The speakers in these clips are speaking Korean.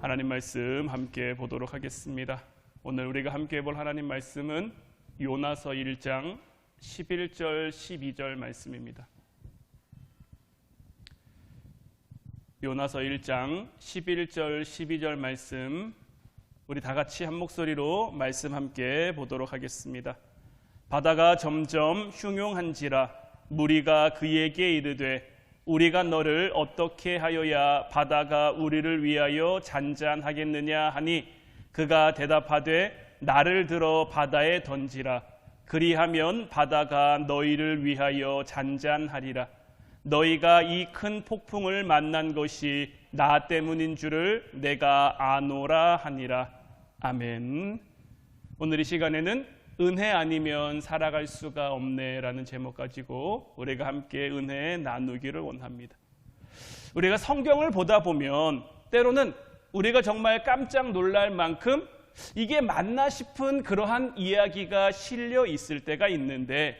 하나님 말씀 함께 보도록 하겠습니다. 오늘 우리가 함께 볼 하나님 말씀은 요나서 1장 11절 12절 말씀입니다. 요나서 1장 11절 12절 말씀, 우리 다 같이 한 목소리로 말씀 함께 보도록 하겠습니다. 바다가 점점 흉흉한지라 무리가 그에게 이르되 우리가 너를 어떻게 하여야 바다가 우리를 위하여 잔잔하겠느냐 하니 그가 대답하되 나를 들어 바다에 던지라. 그리하면 바다가 너희를 위하여 잔잔하리라. 너희가 이 큰 폭풍을 만난 것이 나 때문인 줄을 내가 아노라 하니라. 아멘. 오늘 이 시간에는 은혜 아니면 살아갈 수가 없네라는 제목 가지고 우리가 함께 은혜 나누기를 원합니다. 우리가 성경을 보다 보면 때로는 우리가 정말 깜짝 놀랄 만큼 이게 맞나 싶은 그러한 이야기가 실려 있을 때가 있는데,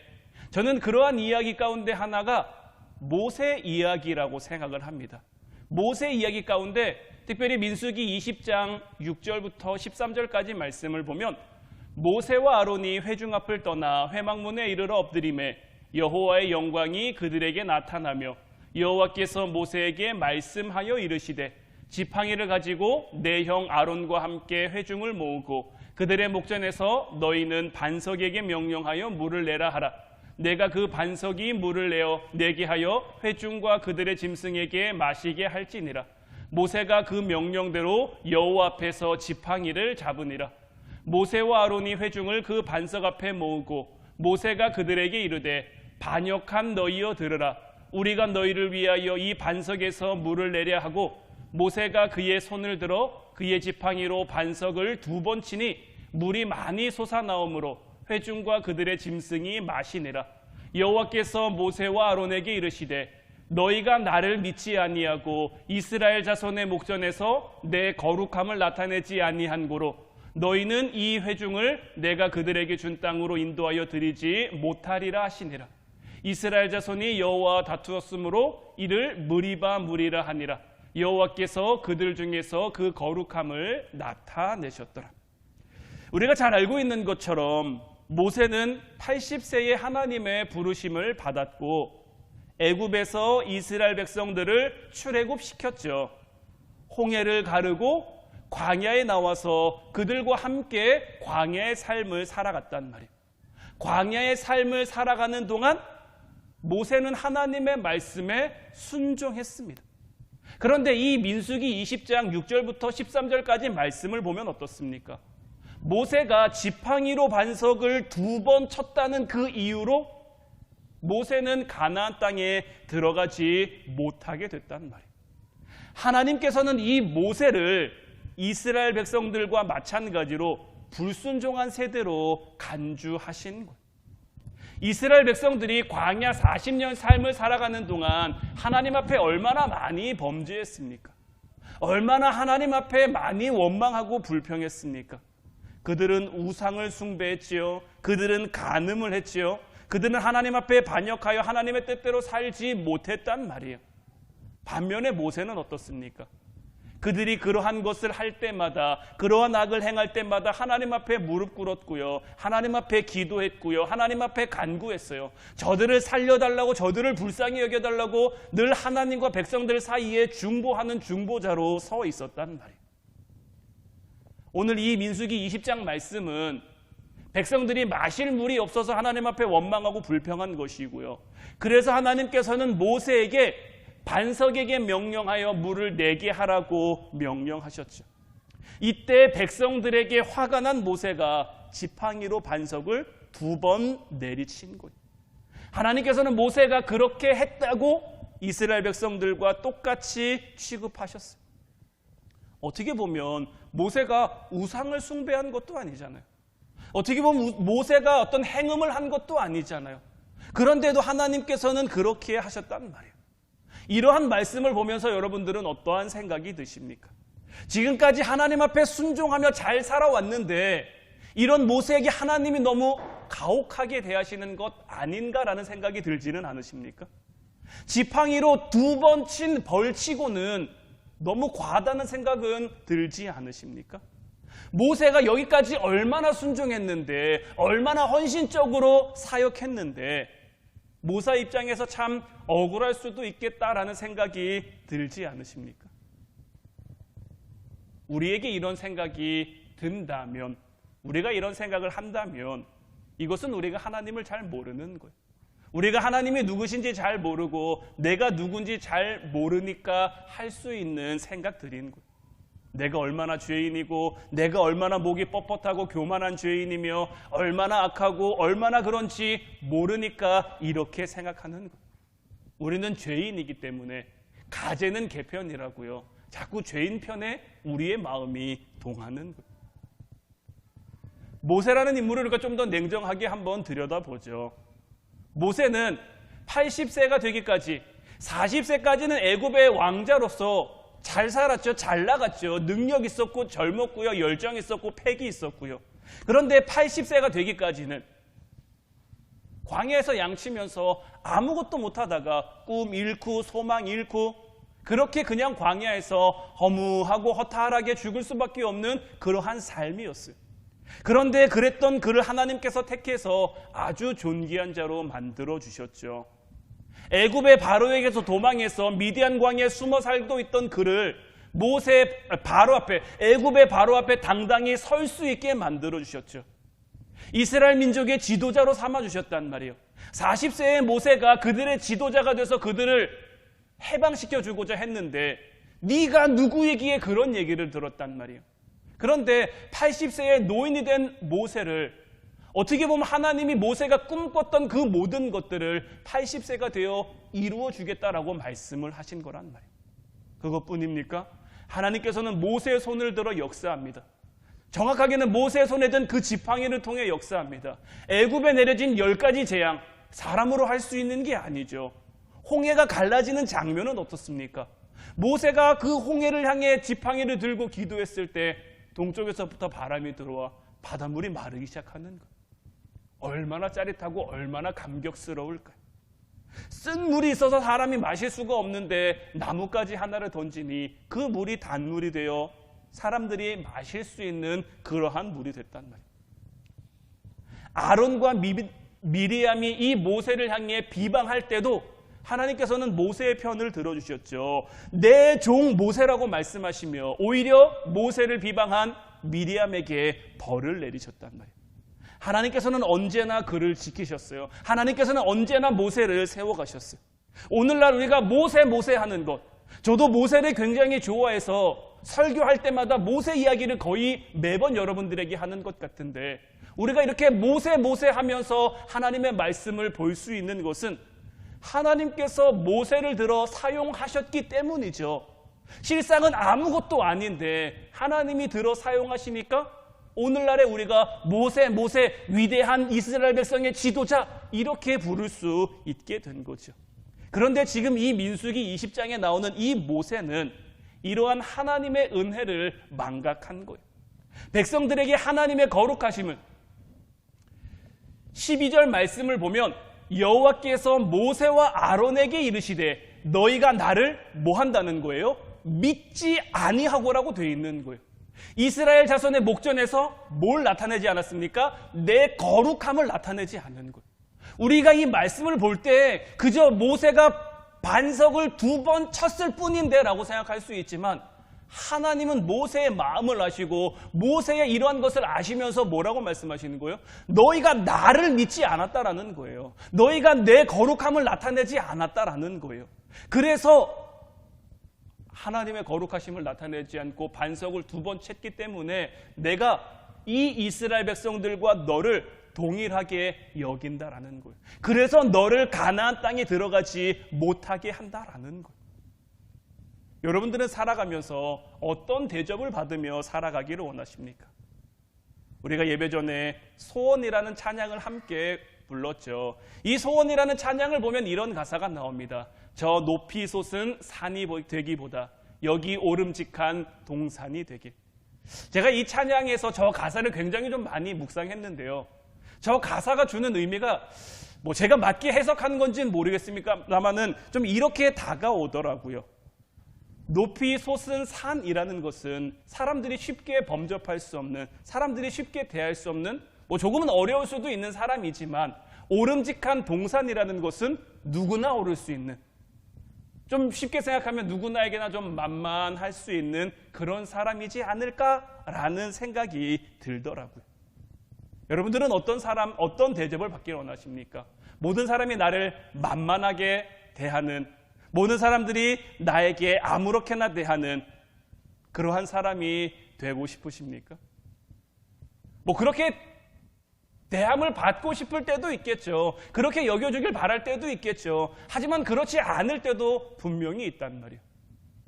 저는 그러한 이야기 가운데 하나가 모세 이야기라고 생각을 합니다. 모세 이야기 가운데 특별히 민수기 20장 6절부터 13절까지 말씀을 보면 모세와 아론이 회중 앞을 떠나 회막문에 이르러 엎드리매 여호와의 영광이 그들에게 나타나며 여호와께서 모세에게 말씀하여 이르시되 지팡이를 가지고 내 형 아론과 함께 회중을 모으고 그들의 목전에서 너희는 반석에게 명령하여 물을 내라 하라. 내가 그 반석이 물을 내어 내게 하여 회중과 그들의 짐승에게 마시게 할지니라. 모세가 그 명령대로 여호와 앞에서 지팡이를 잡으니라. 모세와 아론이 회중을 그 반석 앞에 모으고 모세가 그들에게 이르되 반역한 너희여 들으라. 우리가 너희를 위하여 이 반석에서 물을 내려 하고 모세가 그의 손을 들어 그의 지팡이로 반석을 2번 치니 물이 많이 솟아나오므로 회중과 그들의 짐승이 마시니라. 여호와께서 모세와 아론에게 이르시되 너희가 나를 믿지 아니하고 이스라엘 자손의 목전에서 내 거룩함을 나타내지 아니한 고로 너희는 이 회중을 내가 그들에게 준 땅으로 인도하여 드리지 못하리라 하시니라. 이스라엘 자손이 여호와와 다투었으므로 이를 무리바 무리라 하니라. 여호와께서 그들 중에서 그 거룩함을 나타내셨더라. 우리가 잘 알고 있는 것처럼 모세는 80세에 하나님의 부르심을 받았고 애굽에서 이스라엘 백성들을 출애굽시켰죠. 홍해를 가르고 광야에 나와서 그들과 함께 광야의 삶을 살아갔단 말이에요. 광야의 삶을 살아가는 동안 모세는 하나님의 말씀에 순종했습니다. 그런데 이 민수기 20장 6절부터 13절까지 말씀을 보면 어떻습니까? 모세가 지팡이로 반석을 2번 쳤다는 그 이유로 모세는 가나안 땅에 들어가지 못하게 됐단 말이에요. 하나님께서는 이 모세를 이스라엘 백성들과 마찬가지로 불순종한 세대로 간주하신 거예요. 이스라엘 백성들이 광야 40년 삶을 살아가는 동안 하나님 앞에 얼마나 많이 범죄했습니까? 얼마나 하나님 앞에 많이 원망하고 불평했습니까? 그들은 우상을 숭배했지요. 그들은 간음을 했지요. 그들은 하나님 앞에 반역하여 하나님의 뜻대로 살지 못했단 말이에요. 반면에 모세는 어떻습니까? 그들이 그러한 것을 할 때마다, 그러한 악을 행할 때마다 하나님 앞에 무릎 꿇었고요. 하나님 앞에 기도했고요. 하나님 앞에 간구했어요. 저들을 살려달라고, 저들을 불쌍히 여겨달라고 늘 하나님과 백성들 사이에 중보하는 중보자로 서 있었단 말이에요. 오늘 이 민수기 20장 말씀은 백성들이 마실 물이 없어서 하나님 앞에 원망하고 불평한 것이고요. 그래서 하나님께서는 모세에게 반석에게 명령하여 물을 내게 하라고 명령하셨죠. 이때 백성들에게 화가 난 모세가 지팡이로 반석을 2번 내리친 거예요. 하나님께서는 모세가 그렇게 했다고 이스라엘 백성들과 똑같이 취급하셨어요. 어떻게 보면 모세가 우상을 숭배한 것도 아니잖아요. 어떻게 보면 모세가 어떤 행음을 한 것도 아니잖아요. 그런데도 하나님께서는 그렇게 하셨단 말이에요. 이러한 말씀을 보면서 여러분들은 어떠한 생각이 드십니까? 지금까지 하나님 앞에 순종하며 잘 살아왔는데 이런 모세에게 하나님이 너무 가혹하게 대하시는 것 아닌가라는 생각이 들지는 않으십니까? 지팡이로 2번 친 벌치고는 너무 과하다는 생각은 들지 않으십니까? 모세가 여기까지 얼마나 순종했는데, 얼마나 헌신적으로 사역했는데 모사 입장에서 참 억울할 수도 있겠다라는 생각이 들지 않으십니까? 우리에게 이런 생각이 든다면, 우리가 이런 생각을 한다면 이것은 우리가 하나님을 잘 모르는 거예요. 우리가 하나님이 누구신지 잘 모르고 내가 누군지 잘 모르니까 할 수 있는 생각들인 거예요. 내가 얼마나 죄인이고 내가 얼마나 목이 뻣뻣하고 교만한 죄인이며 얼마나 악하고 얼마나 그런지 모르니까 이렇게 생각하는 거예요. 우리는 죄인이기 때문에 가제는 개편이라고요. 자꾸 죄인 편에 우리의 마음이 동하는 거예요. 모세라는 인물을 우리가 좀 더 냉정하게 한번 들여다보죠. 모세는 80세가 되기까지 40세까지는 애굽의 왕자로서 잘 살았죠. 잘 나갔죠. 능력 있었고 젊었고요. 열정 있었고 패기 있었고요. 그런데 80세가 되기까지는 광야에서 양치면서 아무것도 못하다가 꿈 잃고 소망 잃고 그렇게 그냥 광야에서 허무하고 허탈하게 죽을 수밖에 없는 그러한 삶이었어요. 그런데 그랬던 그를 하나님께서 택해서 아주 존귀한 자로 만들어 주셨죠. 애굽의 바로에게서 도망해서 미디안 광야에 숨어 살고 있던 그를 모세 바로 앞에, 애굽의 바로 앞에 당당히 설 수 있게 만들어 주셨죠. 이스라엘 민족의 지도자로 삼아 주셨단 말이에요. 40세의 모세가 그들의 지도자가 돼서 그들을 해방시켜 주고자 했는데 네가 누구이기에 그런 얘기를 들었단 말이에요. 그런데 80세의 노인이 된 모세를 어떻게 보면 하나님이 모세가 꿈꿨던 그 모든 것들을 80세가 되어 이루어 주겠다라고 말씀을 하신 거란 말이에요. 그것뿐입니까? 하나님께서는 모세의 손을 들어 역사합니다. 정확하게는 모세의 손에 든 그 지팡이를 통해 역사합니다. 애굽에 내려진 10가지 재앙, 사람으로 할 수 있는 게 아니죠. 홍해가 갈라지는 장면은 어떻습니까? 모세가 그 홍해를 향해 지팡이를 들고 기도했을 때 동쪽에서부터 바람이 들어와 바닷물이 마르기 시작하는 거예요. 얼마나 짜릿하고 얼마나 감격스러울까요? 쓴 물이 있어서 사람이 마실 수가 없는데 나뭇가지 하나를 던지니 그 물이 단물이 되어 사람들이 마실 수 있는 그러한 물이 됐단 말이에요. 아론과 미리암이 이 모세를 향해 비방할 때도 하나님께서는 모세의 편을 들어주셨죠. 내 종 모세라고 말씀하시며 오히려 모세를 비방한 미리암에게 벌을 내리셨단 말이에요. 하나님께서는 언제나 그를 지키셨어요. 하나님께서는 언제나 모세를 세워가셨어요. 오늘날 우리가 모세 하는 것, 저도 모세를 굉장히 좋아해서 설교할 때마다 모세 이야기를 거의 매번 여러분들에게 하는 것 같은데 우리가 이렇게 모세 하면서 하나님의 말씀을 볼 수 있는 것은 하나님께서 모세를 들어 사용하셨기 때문이죠. 실상은 아무것도 아닌데 하나님이 들어 사용하시니까 오늘날에 우리가 모세 위대한 이스라엘 백성의 지도자 이렇게 부를 수 있게 된 거죠. 그런데 지금 이 민수기 20장에 나오는 이 모세는 이러한 하나님의 은혜를 망각한 거예요. 백성들에게 하나님의 거룩하심을 12절 말씀을 보면 여호와께서 모세와 아론에게 이르시되 너희가 나를 뭐 한다는 거예요? 믿지 아니하고라고 되어 있는 거예요. 이스라엘 자손의 목전에서 뭘 나타내지 않았습니까? 내 거룩함을 나타내지 않는 거예요. 우리가 이 말씀을 볼 때 그저 모세가 반석을 2번 쳤을 뿐인데 라고 생각할 수 있지만 하나님은 모세의 마음을 아시고 모세의 이러한 것을 아시면서 뭐라고 말씀하시는 거예요? 너희가 나를 믿지 않았다라는 거예요. 너희가 내 거룩함을 나타내지 않았다라는 거예요. 그래서 하나님의 거룩하심을 나타내지 않고 반석을 2번 쳤기 때문에 내가 이 이스라엘 백성들과 너를 동일하게 여긴다라는 거예요. 그래서 너를 가나안 땅에 들어가지 못하게 한다라는 거예요. 여러분들은 살아가면서 어떤 대접을 받으며 살아가기를 원하십니까? 우리가 예배 전에 소원이라는 찬양을 함께 불렀죠. 이 소원이라는 찬양을 보면 이런 가사가 나옵니다. 저 높이 솟은 산이 되기보다 여기 오름직한 동산이 되길. 제가 이 찬양에서 저 가사를 굉장히 좀 많이 묵상했는데요. 저 가사가 주는 의미가 제가 맞게 해석한 건지는 모르겠습니까? 다만은 좀 이렇게 다가오더라고요. 높이 솟은 산이라는 것은 사람들이 쉽게 범접할 수 없는, 사람들이 쉽게 대할 수 없는, 조금은 어려울 수도 있는 사람이지만 오름직한 동산이라는 것은 누구나 오를 수 있는, 좀 쉽게 생각하면 누구나에게나 좀 만만할 수 있는 그런 사람이지 않을까라는 생각이 들더라고요. 여러분들은 어떤 대접을 받기를 원하십니까? 모든 사람이 나를 만만하게 대하는, 모든 사람들이 나에게 아무렇게나 대하는 그러한 사람이 되고 싶으십니까? 그렇게 대함을 받고 싶을 때도 있겠죠. 그렇게 여겨주길 바랄 때도 있겠죠. 하지만 그렇지 않을 때도 분명히 있단 말이에요.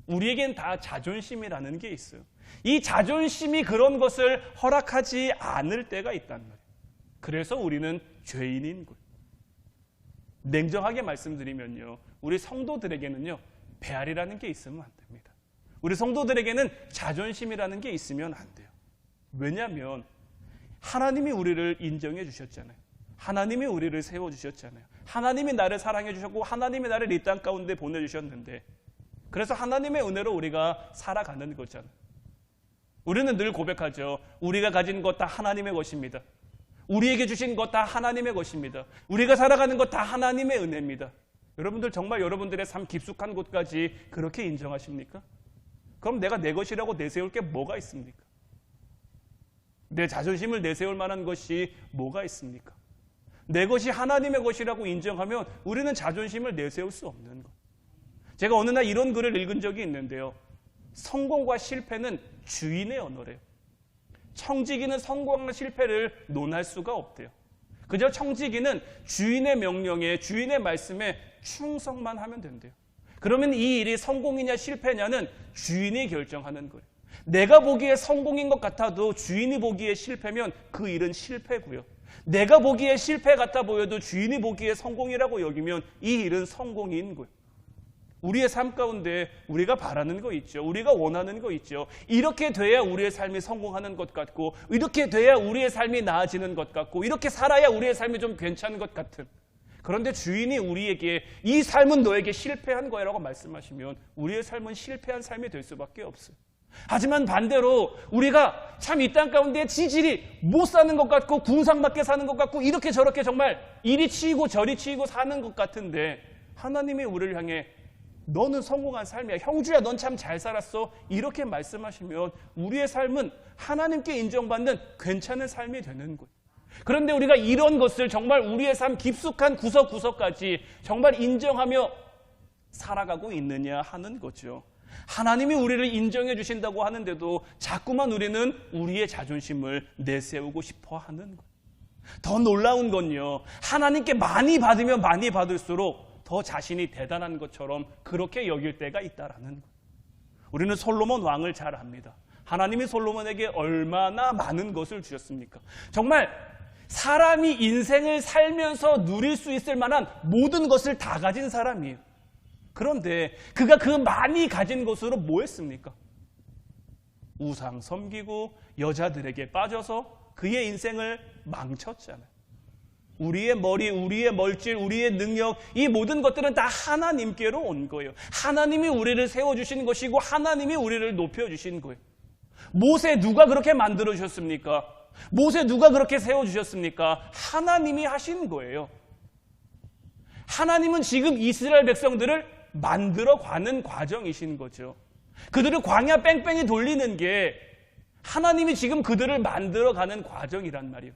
우리에겐 다 자존심이라는 게 있어요. 이 자존심이 그런 것을 허락하지 않을 때가 있단 말이에요. 그래서 우리는 죄인인 거예요. 냉정하게 말씀드리면요, 우리 성도들에게는요, 배알이라는 게 있으면 안 됩니다. 우리 성도들에게는 자존심이라는 게 있으면 안 돼요. 왜냐하면 하나님이 우리를 인정해 주셨잖아요. 하나님이 우리를 세워주셨잖아요. 하나님이 나를 사랑해 주셨고 하나님이 나를 이 땅 가운데 보내주셨는데, 그래서 하나님의 은혜로 우리가 살아가는 거잖아요. 우리는 늘 고백하죠. 우리가 가진 것 다 하나님의 것입니다. 우리에게 주신 것 다 하나님의 것입니다. 우리가 살아가는 것 다 하나님의 은혜입니다. 여러분들 정말 여러분들의 삶 깊숙한 곳까지 그렇게 인정하십니까? 그럼 내가 내 것이라고 내세울 게 뭐가 있습니까? 내 자존심을 내세울 만한 것이 뭐가 있습니까? 내 것이 하나님의 것이라고 인정하면 우리는 자존심을 내세울 수 없는 것. 제가 어느 날 이런 글을 읽은 적이 있는데요. 성공과 실패는 주인의 언어래요. 청지기는 성공과 실패를 논할 수가 없대요. 그저 청지기는 주인의 명령에, 주인의 말씀에 충성만 하면 된대요. 그러면 이 일이 성공이냐 실패냐는 주인이 결정하는 거예요. 내가 보기에 성공인 것 같아도 주인이 보기에 실패면 그 일은 실패고요. 내가 보기에 실패 같아 보여도 주인이 보기에 성공이라고 여기면 이 일은 성공인 거예요. 우리의 삶 가운데 우리가 바라는 거 있죠. 우리가 원하는 거 있죠. 이렇게 돼야 우리의 삶이 성공하는 것 같고, 이렇게 돼야 우리의 삶이 나아지는 것 같고, 이렇게 살아야 우리의 삶이 좀 괜찮은 것 같은. 그런데 주인이 우리에게 이 삶은 너에게 실패한 거야라고 말씀하시면 우리의 삶은 실패한 삶이 될 수밖에 없어요. 하지만 반대로 우리가 참 이 땅 가운데 지질이 못 사는 것 같고 궁상맞게 사는 것 같고 이렇게 저렇게 정말 이리 치이고 저리 치이고 사는 것 같은데, 하나님이 우리를 향해 너는 성공한 삶이야, 형주야 넌 참 잘 살았어, 이렇게 말씀하시면 우리의 삶은 하나님께 인정받는 괜찮은 삶이 되는 거예요. 그런데 우리가 이런 것을 정말 우리의 삶 깊숙한 구석구석까지 정말 인정하며 살아가고 있느냐 하는 거죠. 하나님이 우리를 인정해 주신다고 하는데도 자꾸만 우리는 우리의 자존심을 내세우고 싶어 하는 거예요. 더 놀라운 건요, 하나님께 많이 받으면 많이 받을수록 더 자신이 대단한 것처럼 그렇게 여길 때가 있다라는 거예요. 우리는 솔로몬 왕을 잘 압니다. 하나님이 솔로몬에게 얼마나 많은 것을 주셨습니까? 정말 사람이 인생을 살면서 누릴 수 있을 만한 모든 것을 다 가진 사람이에요. 그런데 그가 그 많이 가진 것으로 뭐 했습니까? 우상 섬기고 여자들에게 빠져서 그의 인생을 망쳤잖아요. 우리의 머리, 우리의 멀질, 우리의 능력, 이 모든 것들은 다 하나님께로 온 거예요. 하나님이 우리를 세워주신 것이고 하나님이 우리를 높여주신 거예요. 모세 누가 그렇게 만들어주셨습니까? 모세 누가 그렇게 세워주셨습니까? 하나님이 하신 거예요. 하나님은 지금 이스라엘 백성들을 만들어가는 과정이신 거죠. 그들을 광야 뺑뺑이 돌리는 게 하나님이 지금 그들을 만들어가는 과정이란 말이에요.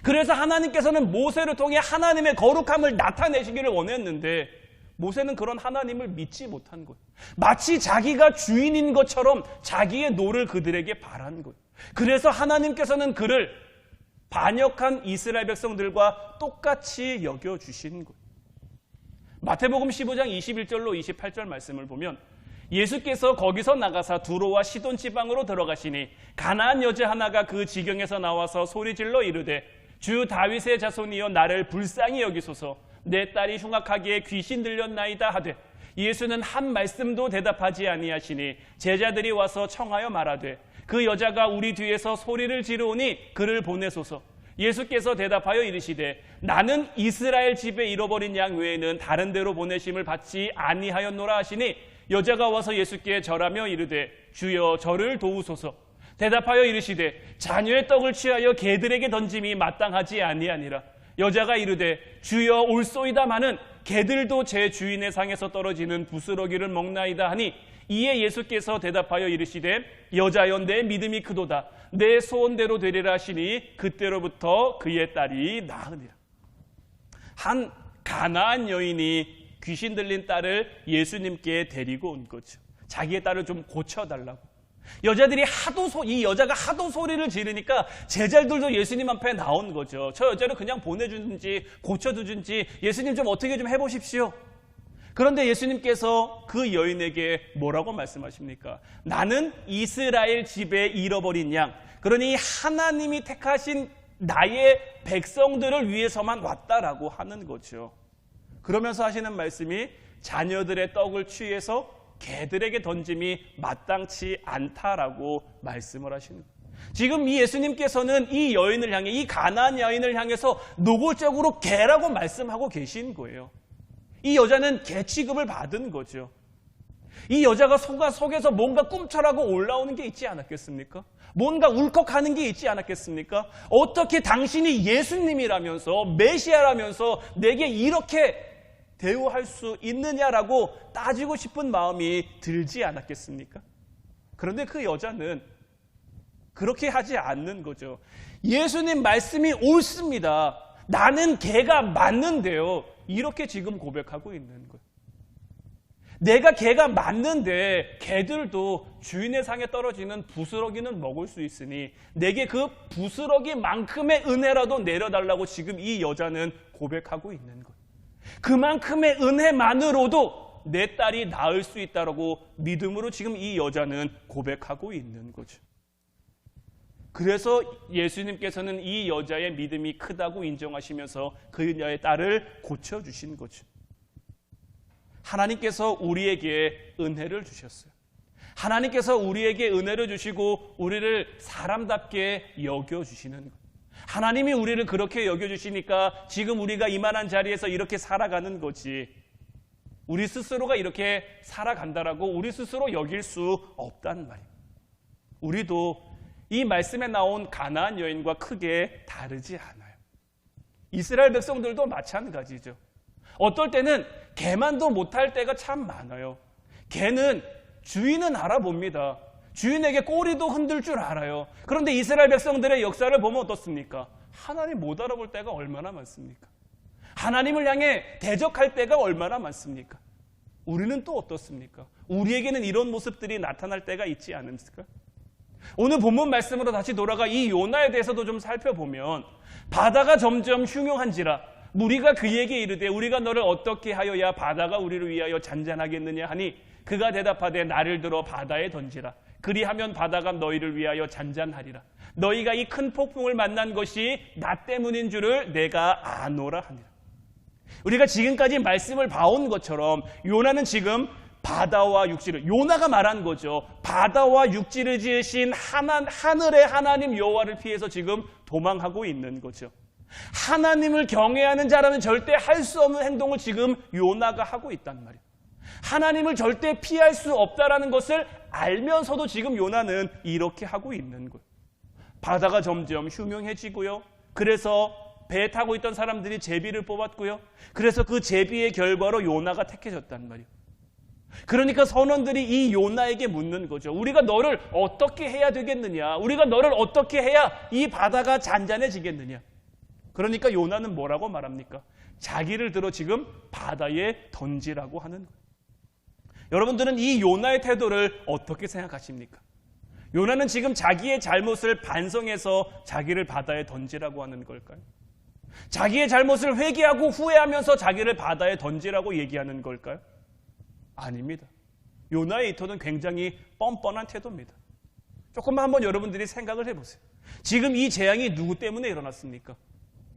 그래서 하나님께서는 모세를 통해 하나님의 거룩함을 나타내시기를 원했는데 모세는 그런 하나님을 믿지 못한 거예요. 마치 자기가 주인인 것처럼 자기의 노를 그들에게 바란 거예요. 그래서 하나님께서는 그를 반역한 이스라엘 백성들과 똑같이 여겨주신 거예요. 마태복음 15장 21절로 28절 말씀을 보면 예수께서 거기서 나가사 두로와 시돈 지방으로 들어가시니 가나안 여자 하나가 그 지경에서 나와서 소리질러 이르되 주 다윗의 자손이여 나를 불쌍히 여기소서, 내 딸이 흉악하기에 귀신 들렸나이다 하되 예수는 한 말씀도 대답하지 아니하시니 제자들이 와서 청하여 말하되 그 여자가 우리 뒤에서 소리를 지르오니 그를 보내소서. 예수께서 대답하여 이르시되 나는 이스라엘 집에 잃어버린 양 외에는 다른 데로 보내심을 받지 아니하였노라 하시니 여자가 와서 예수께 절하며 이르되 주여 저를 도우소서. 대답하여 이르시되 자녀의 떡을 취하여 개들에게 던짐이 마땅하지 아니하니라. 여자가 이르되 주여 올소이다마는 개들도 제 주인의 상에서 떨어지는 부스러기를 먹나이다 하니 이에 예수께서 대답하여 이르시되 여자여 내 믿음이 크도다. 내 소원대로 되리라 하시니 그때로부터 그의 딸이 나으니라. 한 가나안 여인이 귀신 들린 딸을 예수님께 데리고 온 거죠. 자기의 딸을 좀 고쳐달라고. 여자들이 이 여자가 하도 소리를 지르니까 제자들도 예수님 앞에 나온 거죠. 저 여자를 그냥 보내주든지 고쳐주든지 예수님 좀 어떻게 좀 해보십시오. 그런데 예수님께서 그 여인에게 뭐라고 말씀하십니까? 나는 이스라엘 집에 잃어버린 양, 그러니 하나님이 택하신 나의 백성들을 위해서만 왔다라고 하는 거죠. 그러면서 하시는 말씀이 자녀들의 떡을 취해서 개들에게 던짐이 마땅치 않다라고 말씀을 하시는 거예요. 지금 이 예수님께서는 이 여인을 향해, 이 가나안 여인을 향해서 노골적으로 개라고 말씀하고 계신 거예요. 이 여자는 개 취급을 받은 거죠. 이 여자가 속에서 뭔가 꿈처라고 올라오는 게 있지 않았겠습니까? 뭔가 울컥하는 게 있지 않았겠습니까? 어떻게 당신이 예수님이라면서 메시아라면서 내게 이렇게 대우할 수 있느냐라고 따지고 싶은 마음이 들지 않았겠습니까? 그런데 그 여자는 그렇게 하지 않는 거죠. 예수님 말씀이 옳습니다. 나는 개가 맞는데요. 이렇게 지금 고백하고 있는 거예요. 내가 개가 맞는데 개들도 주인의 상에 떨어지는 부스러기는 먹을 수 있으니 내게 그 부스러기만큼의 은혜라도 내려달라고 지금 이 여자는 고백하고 있는 거예요. 그만큼의 은혜만으로도 내 딸이 낳을 수 있다라고 믿음으로 지금 이 여자는 고백하고 있는 거죠. 그래서 예수님께서는 이 여자의 믿음이 크다고 인정하시면서 그녀의 딸을 고쳐주신 거죠. 하나님께서 우리에게 은혜를 주셨어요. 하나님께서 우리에게 은혜를 주시고 우리를 사람답게 여겨주시는 거예요. 하나님이 우리를 그렇게 여겨주시니까 지금 우리가 이만한 자리에서 이렇게 살아가는 거지, 우리 스스로가 이렇게 살아간다라고 우리 스스로 여길 수 없단 말이에요. 우리도 이 말씀에 나온 가나안 여인과 크게 다르지 않아요. 이스라엘 백성들도 마찬가지죠. 어떨 때는 개만도 못할 때가 참 많아요. 개는 주인은 알아봅니다. 주인에게 꼬리도 흔들 줄 알아요. 그런데 이스라엘 백성들의 역사를 보면 어떻습니까? 하나님 못 알아볼 때가 얼마나 많습니까? 하나님을 향해 대적할 때가 얼마나 많습니까? 우리는 또 어떻습니까? 우리에게는 이런 모습들이 나타날 때가 있지 않습니까? 오늘 본문 말씀으로 다시 돌아가 이 요나에 대해서도 좀 살펴보면, 바다가 점점 흉흉한지라 무리가 그에게 이르되 우리가 너를 어떻게 하여야 바다가 우리를 위하여 잔잔하겠느냐 하니 그가 대답하되 나를 들어 바다에 던지라. 그리하면 바다가 너희를 위하여 잔잔하리라. 너희가 이 큰 폭풍을 만난 것이 나 때문인 줄을 내가 아노라 하니라. 우리가 지금까지 말씀을 봐온 것처럼 요나는 지금 바다와 육지를, 요나가 말한 거죠. 바다와 육지를 지으신 하늘의 하나님 여호와를 피해서 지금 도망하고 있는 거죠. 하나님을 경외하는 자라는 절대 할 수 없는 행동을 지금 요나가 하고 있단 말이에요. 하나님을 절대 피할 수 없다라는 것을 알면서도 지금 요나는 이렇게 하고 있는 거예요. 바다가 점점 흉흉해지고요. 그래서 배 타고 있던 사람들이 제비를 뽑았고요. 그래서 그 제비의 결과로 요나가 택해졌단 말이에요. 그러니까 선원들이 이 요나에게 묻는 거죠. 우리가 너를 어떻게 해야 되겠느냐? 우리가 너를 어떻게 해야 이 바다가 잔잔해지겠느냐? 그러니까 요나는 뭐라고 말합니까? 자기를 들어 지금 바다에 던지라고 하는 거예요. 여러분들은 이 요나의 태도를 어떻게 생각하십니까? 요나는 지금 자기의 잘못을 반성해서 자기를 바다에 던지라고 하는 걸까요? 자기의 잘못을 회개하고 후회하면서 자기를 바다에 던지라고 얘기하는 걸까요? 아닙니다. 요나의 이 태도는 굉장히 뻔뻔한 태도입니다. 조금만 한번 여러분들이 생각을 해보세요. 지금 이 재앙이 누구 때문에 일어났습니까?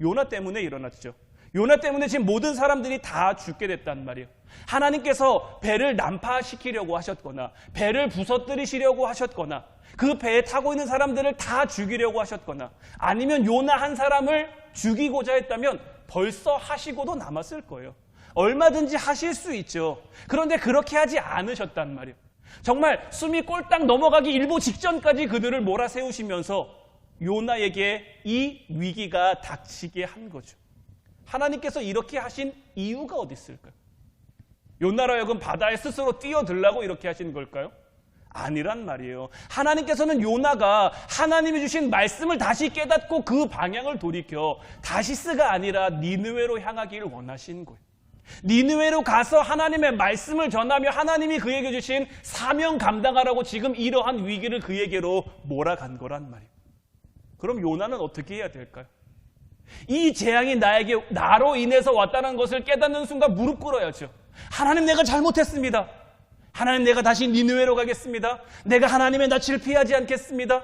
요나 때문에 일어났죠. 요나 때문에 지금 모든 사람들이 다 죽게 됐단 말이에요. 하나님께서 배를 난파시키려고 하셨거나 배를 부서뜨리시려고 하셨거나 그 배에 타고 있는 사람들을 다 죽이려고 하셨거나 아니면 요나 한 사람을 죽이고자 했다면 벌써 하시고도 남았을 거예요. 얼마든지 하실 수 있죠. 그런데 그렇게 하지 않으셨단 말이에요. 정말 숨이 꼴딱 넘어가기 일보 직전까지 그들을 몰아세우시면서 요나에게 이 위기가 닥치게 한 거죠. 하나님께서 이렇게 하신 이유가 어디 있을까요? 요나로 하여금 바다에 스스로 뛰어들라고 이렇게 하신 걸까요? 아니란 말이에요. 하나님께서는 요나가 하나님이 주신 말씀을 다시 깨닫고 그 방향을 돌이켜 다시스가 아니라 니느웨로 향하기를 원하신 거예요. 니느웨로 가서 하나님의 말씀을 전하며 하나님이 그에게 주신 사명 감당하라고 지금 이러한 위기를 그에게로 몰아간 거란 말이에요. 그럼 요나는 어떻게 해야 될까요? 이 재앙이 나로 인해서 왔다는 것을 깨닫는 순간 무릎 꿇어야죠. 하나님, 내가 잘못했습니다. 하나님, 내가 다시 니느웨로 가겠습니다. 내가 하나님의 낯을 피하지 않겠습니다.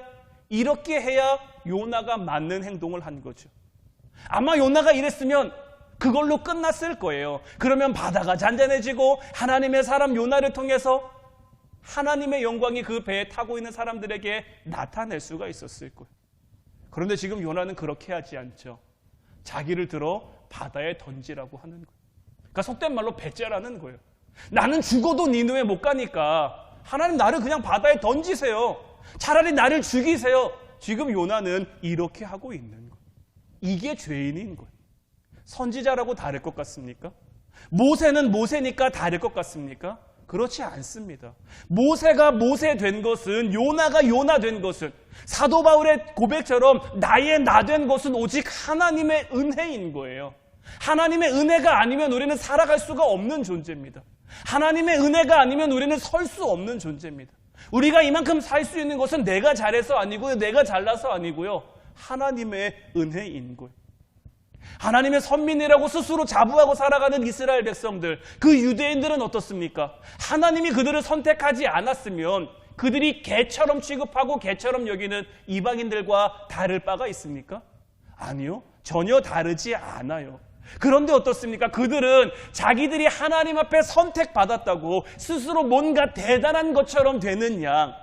이렇게 해야 요나가 맞는 행동을 한 거죠. 아마 요나가 이랬으면 그걸로 끝났을 거예요. 그러면 바다가 잔잔해지고 하나님의 사람 요나를 통해서 하나님의 영광이 그 배에 타고 있는 사람들에게 나타낼 수가 있었을 거예요. 그런데 지금 요나는 그렇게 하지 않죠. 자기를 들어 바다에 던지라고 하는 거예요. 그러니까 속된 말로 배째라는 거예요. 나는 죽어도 니느웨 못 가니까 하나님, 나를 그냥 바다에 던지세요. 차라리 나를 죽이세요. 지금 요나는 이렇게 하고 있는 거예요. 이게 죄인인 거예요. 선지자라고 다를 것 같습니까? 모세는 모세니까 다를 것 같습니까? 그렇지 않습니다. 모세가 모세 된 것은, 요나가 요나 된 것은, 사도 바울의 고백처럼 나의 나 된 것은 오직 하나님의 은혜인 거예요. 하나님의 은혜가 아니면 우리는 살아갈 수가 없는 존재입니다. 하나님의 은혜가 아니면 우리는 설 수 없는 존재입니다. 우리가 이만큼 살 수 있는 것은 내가 잘해서 아니고요, 내가 잘나서 아니고요, 하나님의 은혜인 거예요. 하나님의 선민이라고 스스로 자부하고 살아가는 이스라엘 백성들, 그 유대인들은 어떻습니까? 하나님이 그들을 선택하지 않았으면 그들이 개처럼 취급하고 개처럼 여기는 이방인들과 다를 바가 있습니까? 아니요, 전혀 다르지 않아요. 그런데 어떻습니까? 그들은 자기들이 하나님 앞에 선택받았다고 스스로 뭔가 대단한 것처럼 되는 양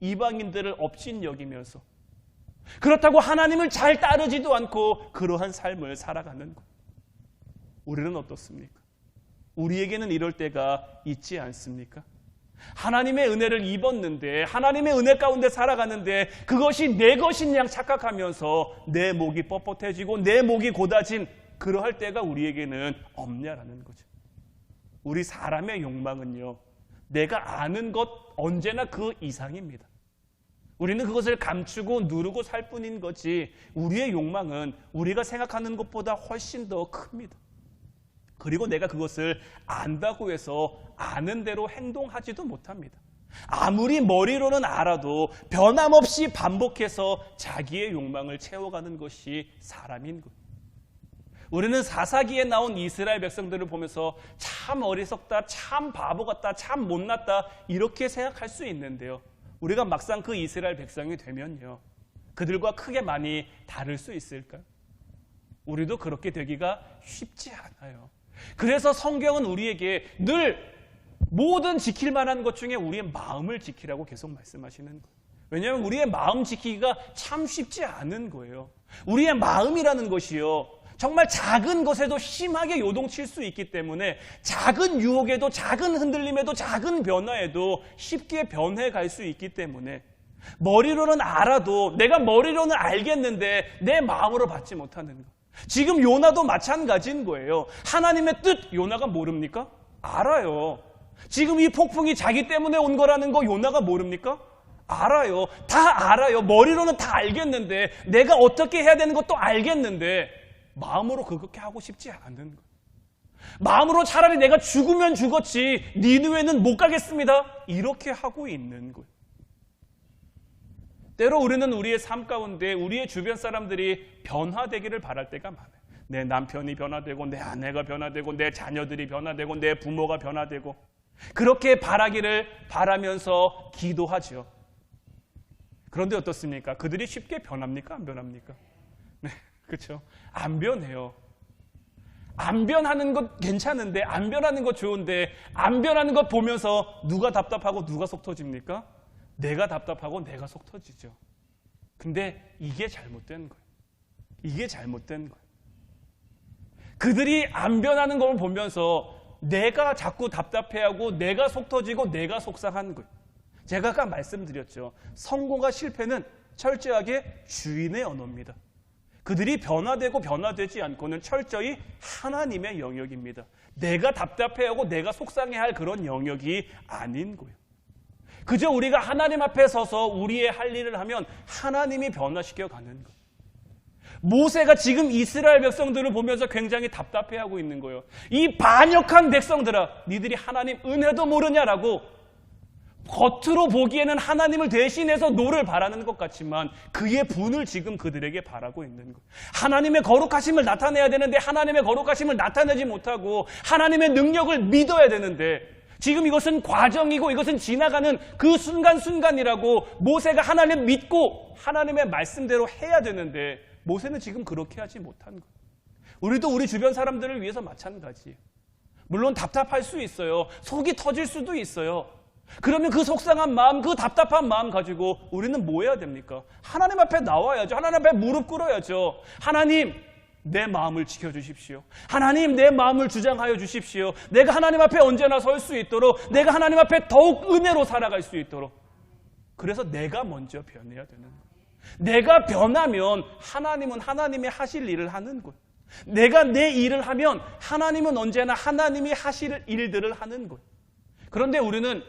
이방인들을 업신여기면서, 그렇다고 하나님을 잘 따르지도 않고 그러한 삶을 살아가는 것. 우리는 어떻습니까? 우리에게는 이럴 때가 있지 않습니까? 하나님의 은혜를 입었는데, 하나님의 은혜 가운데 살아가는데 그것이 내 것인 양 착각하면서 내 목이 뻣뻣해지고 내 목이 곧아진 그러할 때가 우리에게는 없냐라는 거죠. 우리 사람의 욕망은요, 내가 아는 것 언제나 그 이상입니다. 우리는 그것을 감추고 누르고 살 뿐인 거지, 우리의 욕망은 우리가 생각하는 것보다 훨씬 더 큽니다. 그리고 내가 그것을 안다고 해서 아는 대로 행동하지도 못합니다. 아무리 머리로는 알아도 변함없이 반복해서 자기의 욕망을 채워가는 것이 사람인 거예요. 우리는 사사기에 나온 이스라엘 백성들을 보면서 참 어리석다, 참 바보 같다, 참 못났다 이렇게 생각할 수 있는데요, 우리가 막상 그 이스라엘 백성이 되면요, 그들과 크게 많이 다를 수 있을까요? 우리도 그렇게 되기가 쉽지 않아요. 그래서 성경은 우리에게 늘 모든 지킬 만한 것 중에 우리의 마음을 지키라고 계속 말씀하시는 거예요. 왜냐하면 우리의 마음 지키기가 참 쉽지 않은 거예요. 우리의 마음이라는 것이요, 정말 작은 것에도 심하게 요동칠 수 있기 때문에 작은 유혹에도, 작은 흔들림에도, 작은 변화에도 쉽게 변해갈 수 있기 때문에 머리로는 알아도, 내가 머리로는 알겠는데 내 마음으로 받지 못하는 것. 지금 요나도 마찬가지인 거예요. 하나님의 뜻 요나가 모릅니까? 알아요. 지금 이 폭풍이 자기 때문에 온 거라는 거 요나가 모릅니까? 알아요. 다 알아요. 머리로는 다 알겠는데, 내가 어떻게 해야 되는 것도 알겠는데 마음으로 그렇게 하고 싶지 않은 거예요. 마음으로 차라리 내가 죽으면 죽었지 니느웨는 못 가겠습니다 이렇게 하고 있는 거예요. 때로 우리는 우리의 삶 가운데 우리의 주변 사람들이 변화되기를 바랄 때가 많아요. 내 남편이 변화되고, 내 아내가 변화되고, 내 자녀들이 변화되고, 내 부모가 변화되고, 그렇게 바라기를 바라면서 기도하죠. 그런데 어떻습니까? 그들이 쉽게 변합니까? 안 변합니까? 네, 그렇죠. 안 변해요. 안 변하는 것 괜찮은데, 안 변하는 것 좋은데, 안 변하는 것 보면서 누가 답답하고 누가 속 터집니까? 내가 답답하고 내가 속 터지죠. 근데 이게 잘못된 거예요. 이게 잘못된 거예요. 그들이 안 변하는 걸 보면서 내가 자꾸 답답해하고 내가 속 터지고 내가 속상한 거예요. 제가 아까 말씀드렸죠. 성공과 실패는 철저하게 주인의 언어입니다. 그들이 변화되고 변화되지 않고는 철저히 하나님의 영역입니다. 내가 답답해하고 내가 속상해할 그런 영역이 아닌 거예요. 그저 우리가 하나님 앞에 서서 우리의 할 일을 하면 하나님이 변화시켜 가는 거예요. 모세가 지금 이스라엘 백성들을 보면서 굉장히 답답해하고 있는 거예요. 이 반역한 백성들아, 니들이 하나님 은혜도 모르냐라고 겉으로 보기에는 하나님을 대신해서 노를 바라는 것 같지만 그의 분을 지금 그들에게 바라고 있는 거예요. 하나님의 거룩하심을 나타내야 되는데 하나님의 거룩하심을 나타내지 못하고 하나님의 능력을 믿어야 되는데 지금 이것은 과정이고 이것은 지나가는 그 순간순간이라고 모세가 하나님 믿고 하나님의 말씀대로 해야 되는데 모세는 지금 그렇게 하지 못한 거예요. 우리도 우리 주변 사람들을 위해서 마찬가지예요. 물론 답답할 수 있어요. 속이 터질 수도 있어요. 그러면 그 속상한 마음, 그 답답한 마음 가지고 우리는 뭐 해야 됩니까? 하나님 앞에 나와야죠. 하나님 앞에 무릎 꿇어야죠. 하나님, 내 마음을 지켜주십시오. 하나님, 내 마음을 주장하여 주십시오. 내가 하나님 앞에 언제나 설 수 있도록, 내가 하나님 앞에 더욱 은혜로 살아갈 수 있도록. 그래서 내가 먼저 변해야 되는 거예요. 내가 변하면 하나님은 하나님이 하실 일을 하는 거예요. 내가 내 일을 하면 하나님은 언제나 하나님이 하실 일들을 하는 거예요. 그런데 우리는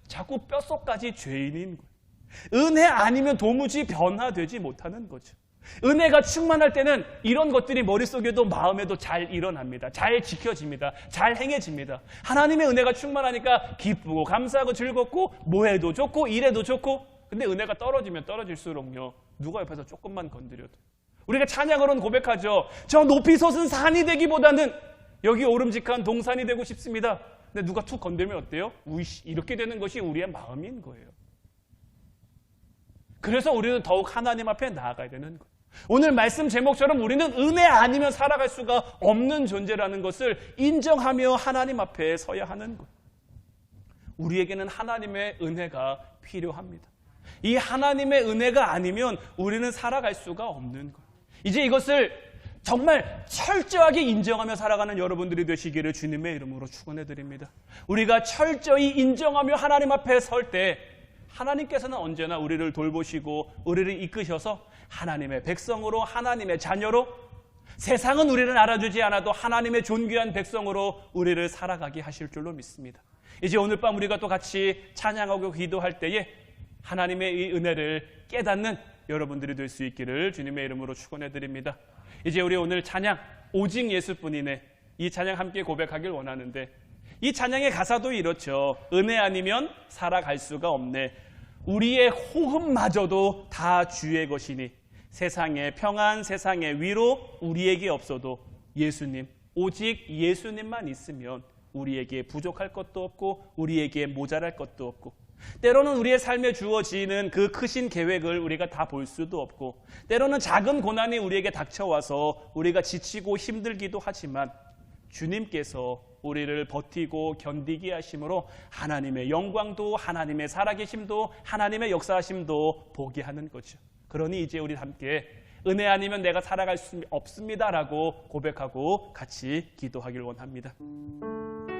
자꾸 뼛속까지 죄인인 거예요. 은혜 아니면 도무지 변화되지 못하는 거죠. 은혜가 충만할 때는 이런 것들이 머릿속에도 마음에도 잘 일어납니다. 잘 지켜집니다. 잘 행해집니다. 하나님의 은혜가 충만하니까 기쁘고 감사하고 즐겁고 뭐해도 좋고 이래도 좋고. 근데 은혜가 떨어지면 떨어질수록요, 누가 옆에서 조금만 건드려도 우리가 찬양으로는 고백하죠. 저 높이 솟은 산이 되기보다는 여기 오름직한 동산이 되고 싶습니다. 근데 누가 툭 건들면 어때요? 우이씨, 이렇게 되는 것이 우리의 마음인 거예요. 그래서 우리는 더욱 하나님 앞에 나아가야 되는 거예요. 오늘 말씀 제목처럼 우리는 은혜 아니면 살아갈 수가 없는 존재라는 것을 인정하며 하나님 앞에 서야 하는 거예요. 우리에게는 하나님의 은혜가 필요합니다. 이 하나님의 은혜가 아니면 우리는 살아갈 수가 없는 거예요. 이제 이것을 정말 철저하게 인정하며 살아가는 여러분들이 되시기를 주님의 이름으로 축원해드립니다. 우리가 철저히 인정하며 하나님 앞에 설 때 하나님께서는 언제나 우리를 돌보시고 우리를 이끄셔서 하나님의 백성으로, 하나님의 자녀로, 세상은 우리를 알아주지 않아도 하나님의 존귀한 백성으로 우리를 살아가게 하실 줄로 믿습니다. 이제 오늘 밤 우리가 또 같이 찬양하고 기도할 때에 하나님의 이 은혜를 깨닫는 여러분들이 될 수 있기를 주님의 이름으로 축원해드립니다. 이제 우리 오늘 찬양 오직 예수뿐이네, 이 찬양 함께 고백하길 원하는데 이 찬양의 가사도 이렇죠. 은혜 아니면 살아갈 수가 없네. 우리의 호흡마저도 다 주의 것이니 세상의 평안, 세상의 위로 우리에게 없어도 예수님, 오직 예수님만 있으면 우리에게 부족할 것도 없고 우리에게 모자랄 것도 없고, 때로는 우리의 삶에 주어지는 그 크신 계획을 우리가 다 볼 수도 없고, 때로는 작은 고난이 우리에게 닥쳐와서 우리가 지치고 힘들기도 하지만 주님께서 우리를 버티고 견디게 하심으로 하나님의 영광도, 하나님의 살아계심도, 하나님의 역사하심도 보게 하는 거죠. 그러니 이제 우리 함께 은혜 아니면 내가 살아갈 수 없습니다라고 고백하고 같이 기도하길 원합니다.